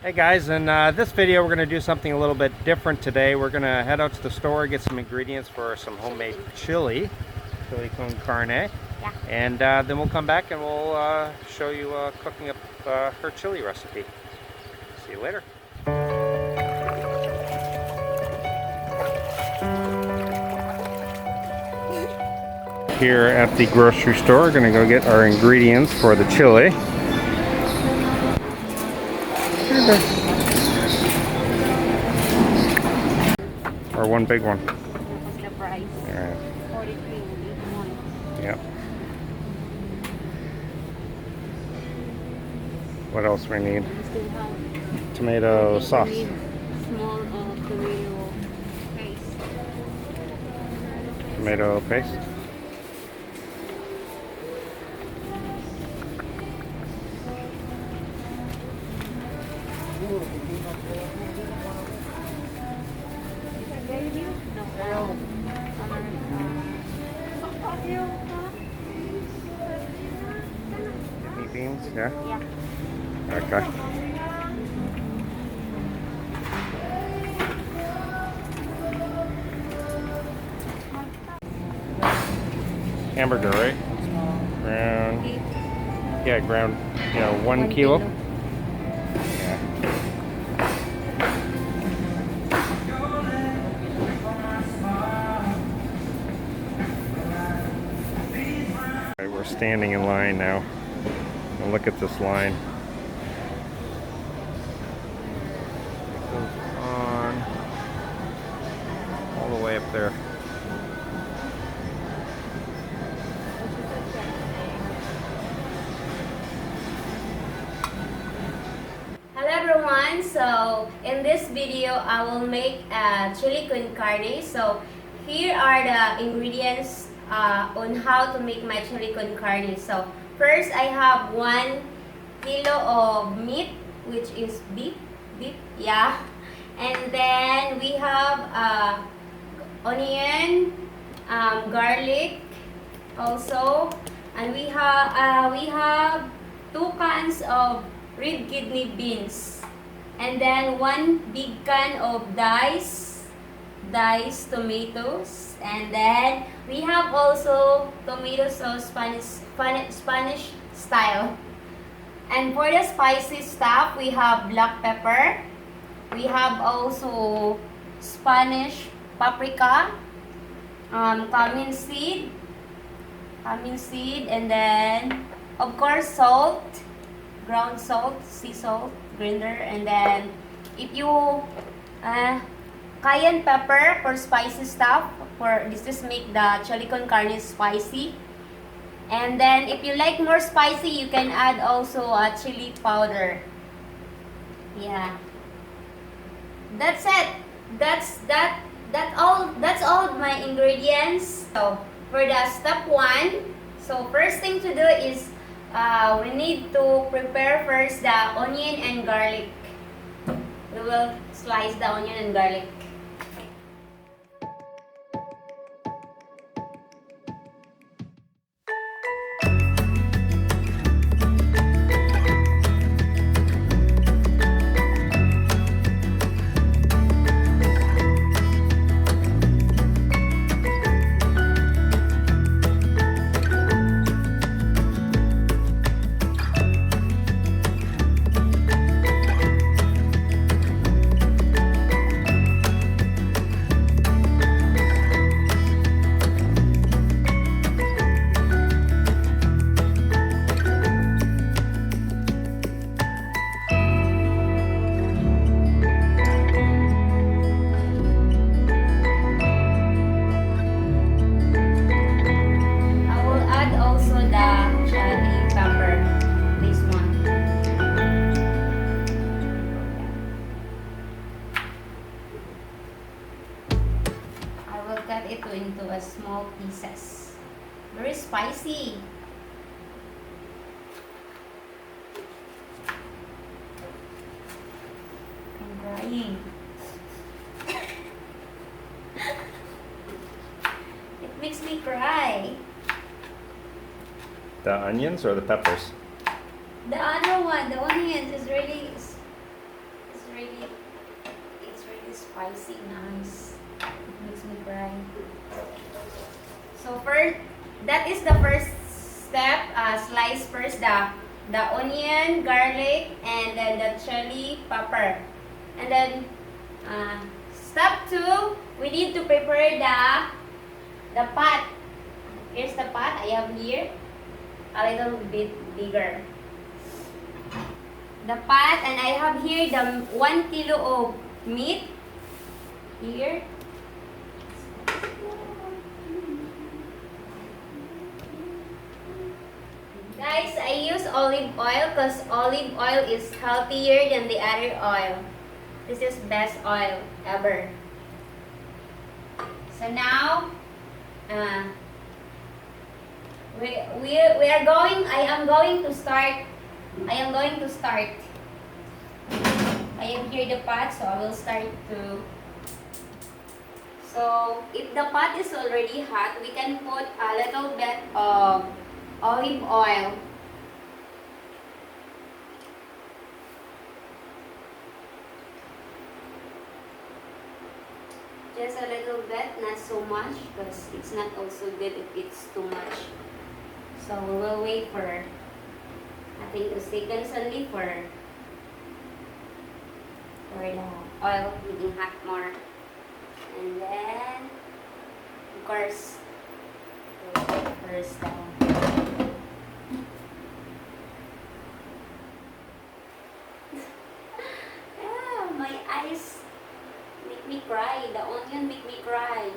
Hey guys, in this video we're going to do something a little bit different today. We're going to head out to the store, get some ingredients for some homemade chili con carne. Yeah. And then we'll come back and we'll show you cooking up her chili recipe. See you later. Here at the grocery store, we're going to go get our ingredients for the chili. Or one big one. What's the price? Alright. 43 1. Yep. What else we need? We still have Tomato sauce. we need small tomato paste. Tomato paste. Kidney beans, yeah? Yeah. Okay. Hamburger, right? Ground. Yeah, ground, 1 kilo. Yeah. Alright, we're standing in line now. And look at this line. It goes on all the way up there. Hello everyone, so in this video I will make chili con carne. So here are the ingredients on how to make my chili con carne. So first I have 1 kilo of meat, which is beef, yeah. And then we have onion, garlic also, and we have 2 cans of red kidney beans, and then 1 big can of diced tomatoes, and then we have also tomato sauce Spanish style. And for the spicy stuff, we have black pepper, we have also Spanish paprika, cumin seed, and then of course salt, ground salt, sea salt, grinder, and then if you cayenne pepper for spicy stuff, for this is make the chili con carne spicy. And then if you like more spicy, you can add also a chili powder. Yeah, that's it. That's all my ingredients. So for the step 1, so first thing to do is we need to prepare first the onion and garlic. We will slice the onion and garlic. Cut it into a small pieces. Very spicy. I'm crying. It makes me cry. The onions or the peppers? The other one, the onions is really spicy, nice. It makes me cry. So first, that is the first step. Slice first the onion, garlic, and then the chili pepper. And then step 2, we need to prepare the pot. Here's the pot I have here, a little bit bigger. The pot, and I have here the 1 kilo of meat here. Guys, I use olive oil because olive oil is healthier than the other oil. This is best oil ever. So now, we are going. I am going to start. I have here the pot, so I will start to. So if the pot is already hot, we can put a little bit of olive oil. Just a little bit, not so much, because it's not also good if it's too much. So we will wait for, I think, 2 seconds only for the oil getting hot more. And then, of course, we'll put first down. My eyes make me cry. The onion make me cry.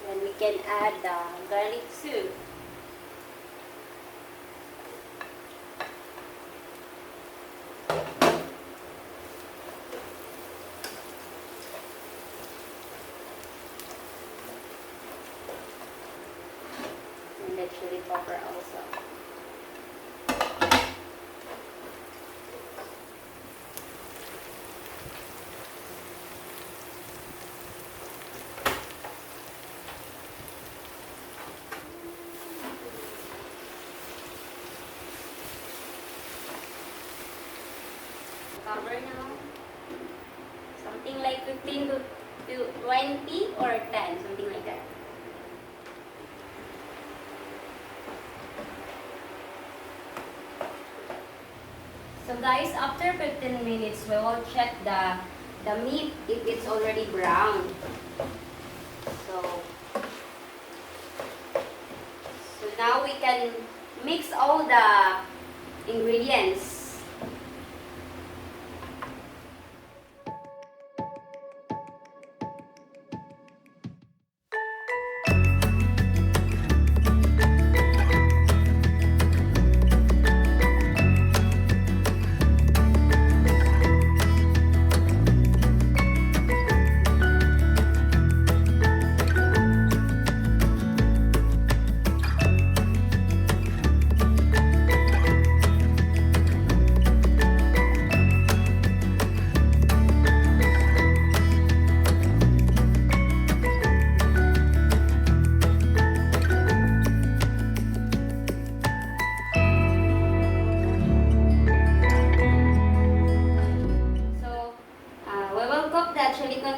Then we can add the garlic too. And the chili pepper also. Cover now. Something like 15 to 20 or 10, something like that. So guys, after 15 minutes, we will check the meat if it's already brown. So now we can mix all the ingredients.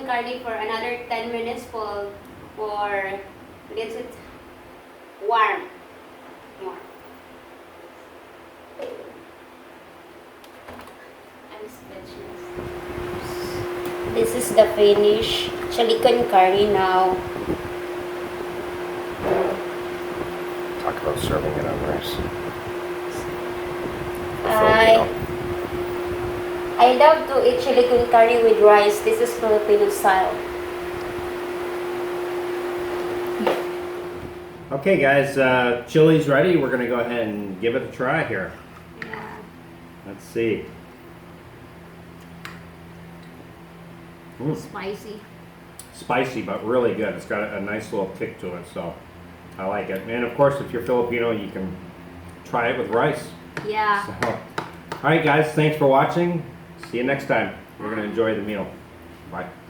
Carne for another 10 minutes for gets it warm more. I'm speechless. This is the finish chili con carne now. Talk about serving it on rice. I love to eat chili con carne with rice. This is Filipino style. Okay guys, chili's ready. We're gonna go ahead and give it a try here. Yeah. Let's see. Spicy. Spicy, but really good. It's got a nice little kick to it, so I like it. And of course, if you're Filipino, you can try it with rice. Yeah. So, all right guys, thanks for watching. See you next time. We're gonna enjoy the meal. Bye.